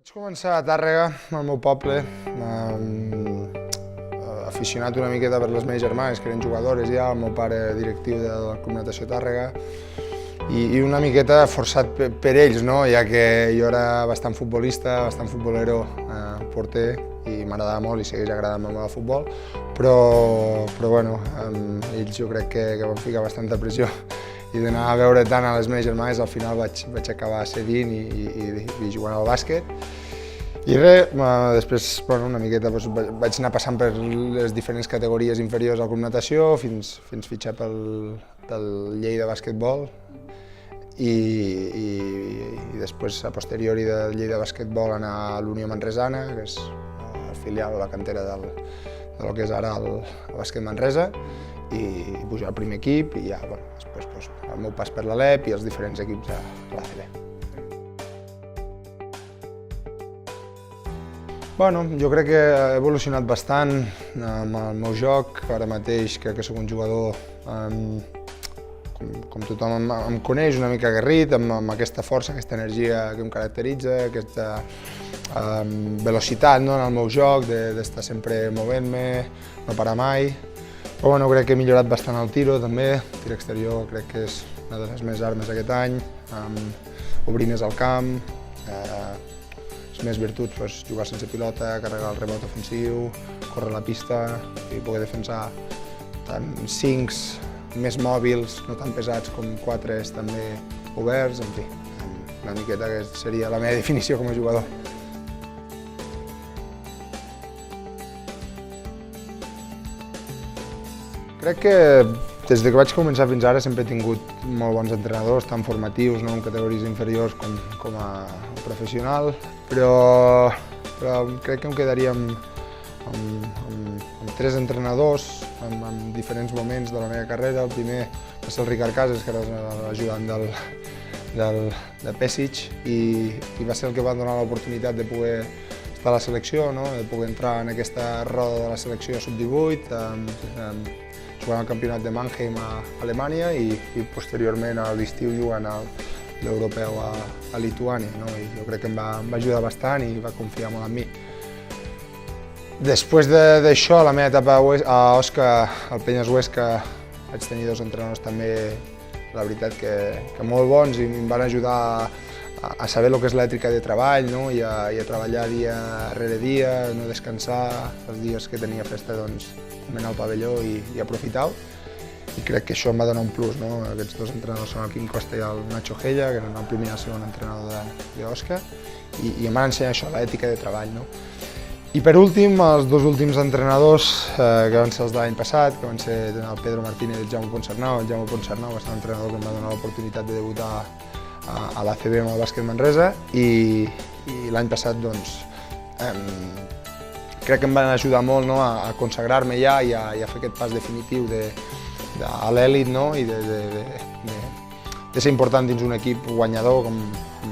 Vaig començar a Tàrrega, al meu poble, aficionat una miqueta per les meves germanes, que eren jugadores ja, el meu pare directiu del Club Natació Tàrrega, i una miqueta forçat per ells, no? Ja que jo era bastant futbolista, bastant futbolero, porter, i m'agradava molt i segueix agradant-me el futbol, però bueno, ells jo crec que van ficar bastanta pressió i d'anar a veure tant a les meves germanes, al final vaig acabar cedint i jugant al bàsquet. I res, després una miqueta vaig anar passant per les diferents categories inferiors al Club Natació fins fitxar pel Lleida Basquetbol i després, a posteriori del Lleida Basquetbol, anar a l'Unió Manresana, que és el filial o la cantera del que és ara el Bàsquet Manresa, i pujar al primer equip i ja, després el meu pas per l'Alep i els diferents equips a l'ACB. Jo crec que he evolucionat bastant amb el meu joc. Ara mateix crec que soc un jugador, com tothom em coneix, una mica aguerrit, amb aquesta força, aquesta energia que em caracteritza, aquesta velocitat en el meu joc, d'estar sempre movent-me, no parar mai. Però crec que he millorat bastant el tiro també, el tir exterior crec que és una de les meves armes aquest any, obrir més el camp, les meves virtuts, jugar sense pilota, carregar el rebot ofensiu, córrer a la pista i poder defensar tant 5 més mòbils, no tan pesats com 4 també oberts, en fi, una miqueta que seria la meva definició com a jugador. Crec que des que vaig començar fins ara sempre he tingut molt bons entrenadors, tant formatius, en categories inferiors com a professional, però crec que em quedaria amb 3 entrenadors en diferents moments de la meva carrera. El primer va ser el Ricard Casas, que era l'ajudant de Pesic, i va ser el que va donar l'oportunitat de poder estar a la selecció, de poder entrar en aquesta roda de la selecció sub-18, jugant al campionat de Mannheim a Alemanya i posteriorment a l'estiu jugant a l'europeu a Lituània. Jo crec que em va ajudar bastant i va confiar molt en mi. Després d'això, a la meva etapa a Osca, al Penyes Huesca, vaig tenir 2 entrenadors també, la veritat que molt bons, i em van ajudar a saber el que és l'ètica de treball i a treballar dia rere dia, no descansar, els dies que tenia festa anar al pavelló i aprofitar-ho. I crec que això em va donar un plus. Aquests 2 entrenadors són el Quim Costa i el Nacho Gella, que eren el primer i el segon entrenador d'Osca, i em van ensenyar això, l'ètica de treball. I per últim, els 2 últims entrenadors, que van ser els de l'any passat, que van ser el Pedro Martínez i el Jaume Ponsarnau. El Jaume Ponsarnau va ser un entrenador que em va donar l'oportunitat de debutar a l'ACB amb el Bàsquet Manresa, i l'any passat crec que em van ajudar molt a consagrar-me ja i a fer aquest pas definitiu a l'èlit i de ser important dins un equip guanyador, com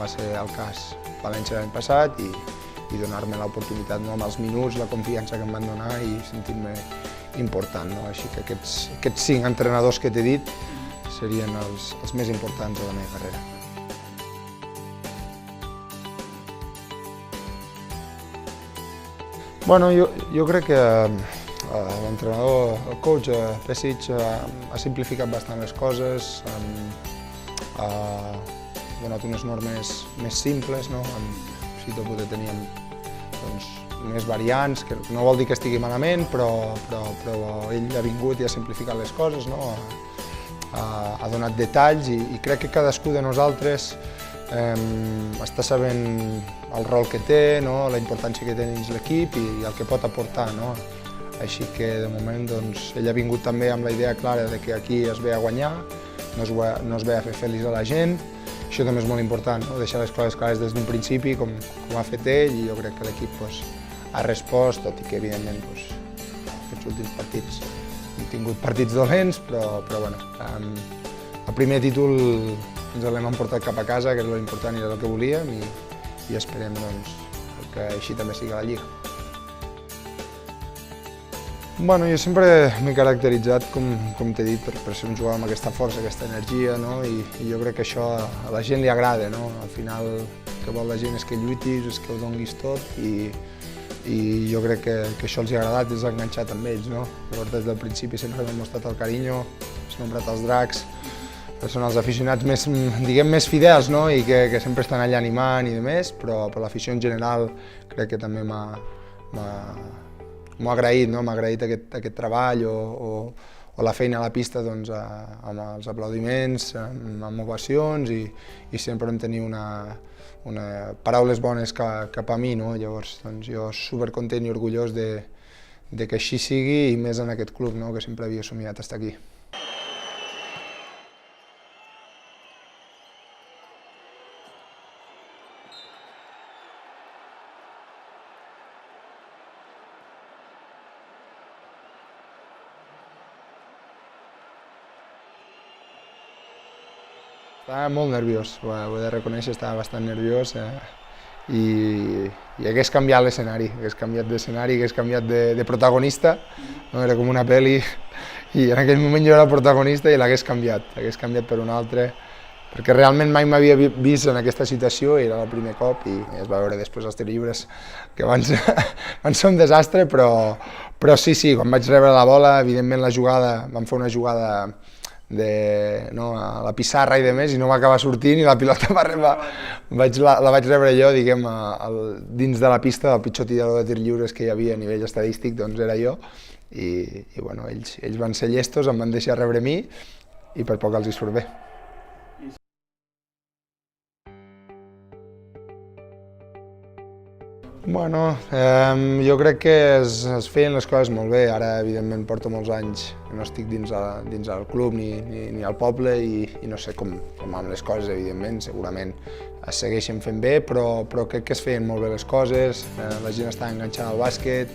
va ser el cas València l'any passat, i donar-me l'oportunitat amb els minuts, la confiança que em van donar i sentir-me important. Així que aquests 5 entrenadors que t'he dit serien els més importants de la meva carrera. Jo crec que l'entrenador, el coach Pesic, ha simplificat bastant les coses, ha donat unes normes més simples, així tot poder tenir més variants, que no vol dir que estigui malament, però ell ha vingut i ha simplificat les coses, ha donat detalls, i crec que cadascú de nosaltres està sabent el rol que té, la importància que té dins l'equip i el que pot aportar. Així que, de moment, ell ha vingut també amb la idea clara que aquí es ve a guanyar, no es ve a fer feliç a la gent. Això també és molt important, deixar les coses clares des d'un principi, com ha fet ell, i jo crec que l'equip ha respost, tot i que, evidentment, aquests últims partits hem tingut partits dolents, però el primer títol ens l'hem emportat cap a casa, que és l'important i és el que volíem, i esperem que així també sigui la Lliga. Bueno, jo sempre m'he caracteritzat, com t'he dit, per ser un jugador amb aquesta força, aquesta energia, no? I jo crec que això a la gent li agrada, no? Al final el que vol la gent és que lluitis, és que ho donguis tot i jo crec que això els ha agradat, és enganxat amb ells, no? Llavors des del principi sempre m'han mostrat el carinyo, s'han nombrat els dracs, són els aficionats més, diguem, més fidels, no? I que sempre estan allà animant i demés, però l'afició en general crec que també m'ho ha agraït, no? M'ha agraït aquest treball o la feina a la pista doncs, amb els aplaudiments, amb ovacions i sempre em teniu paraules bones cap a mi, no? Llavors doncs, jo supercontent i orgullós de que així sigui i més en aquest club, no? Que sempre havia somiat estar aquí. Estava molt nerviós, ho he de reconèixer, estava bastant nerviós i hagués canviat l'escenari, hagués canviat d'escenari, hagués canviat de protagonista, no? Era com una pel·li i en aquell moment jo era el protagonista i l'hagués canviat per un altre, perquè realment mai m'havia vist en aquesta situació i era el primer cop i es va veure després als tirs lliures que van ser un desastre, però sí, quan vaig rebre la bola, evidentment la jugada, vam fer una jugada a la pissarra i demés i no va acabar sortint i la pilota la vaig rebre jo, diguem, dins de la pista, del pitjor tirador de tirs lliures que hi havia a nivell estadístic, doncs era jo i bueno, ells van ser llestos, em van deixar rebre a mi i per poc els hi surt bé. Bueno, jo crec que es feien les coses molt bé. Ara, evidentment, porto molts anys que no estic dins del club ni al poble i no sé com van les coses, evidentment. Segurament es segueixen fent bé, però crec que es feien molt bé les coses, la gent està enganxada al bàsquet.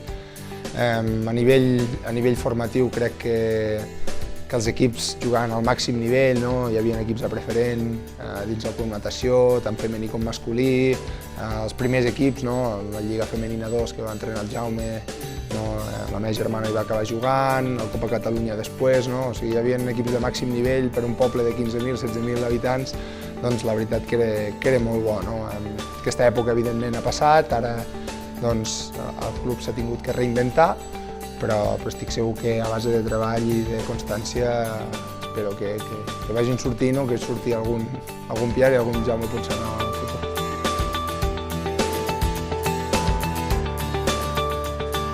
A nivell formatiu crec que els equips jugaven al màxim nivell, no? Hi havia equips de preferent dins del club natació, tant femení com masculí, els primers equips, no? La Lliga Femenina 2 que va entrenar el Jaume, no? La meva germana hi va acabar jugant, el Copa Catalunya després, no? O sigui, hi havia equips de màxim nivell per un poble de 15.000, 16.000 habitants, doncs la veritat que era molt bo, no? Aquesta època evidentment ha passat, ara doncs el club s'ha tingut que reinventar, però estic segur que a base de treball i de constància espero que vagin sortint o que surti algun Pierre i algun Jaume potser en el futur.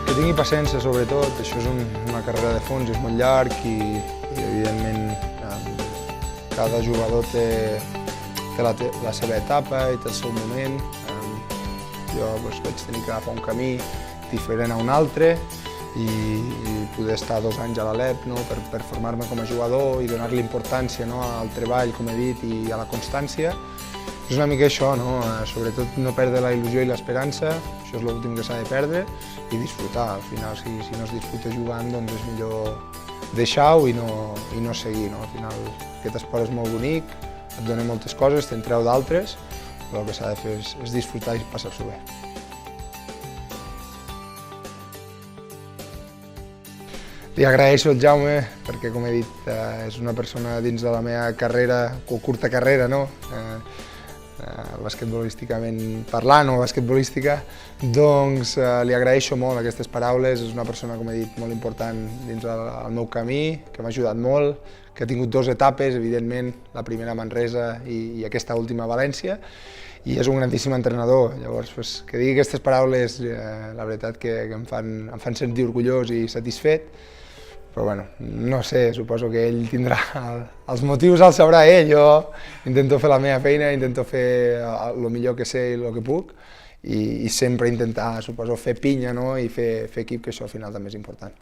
Que tingui paciència sobretot, això és una carrera de fons, és molt llarg i evidentment cada jugador té la seva etapa i té el seu moment. Jo vaig tenir que agafar un camí diferent a un altre i poder estar 2 anys a l'Alep per formar-me com a jugador i donar-li importància al treball, com he dit, i a la constància. És una mica això, sobretot no perdre la il·lusió i l'esperança, això és l'últim que s'ha de perdre, i disfrutar. Al final, si no es disfruta jugant, doncs és millor deixar-ho i no seguir. Al final aquest esport és molt bonic, et dona moltes coses, te'n treu d'altres, però el que s'ha de fer és disfrutar i passar-s'ho bé. Li agraeixo al Jaume perquè, com he dit, és una persona dins de la meva carrera, o curta carrera, basquetbolísticament parlant o basquetbolística, doncs li agraeixo molt aquestes paraules. És una persona, com he dit, molt important dins del meu camí, que m'ha ajudat molt, que ha tingut 2 etapes, evidentment, la primera a Manresa i aquesta última a València, i és un grandíssim entrenador. Llavors, que digui aquestes paraules, la veritat que em fan sentir orgullós i satisfet. Però bueno, no sé, suposo que ell tindrà els motius, els sabrà ell. Jo intento fer la meva feina, intento fer el millor que sé i el que puc i sempre intentar, suposo, fer pinya i fer equip, que això al final també és important.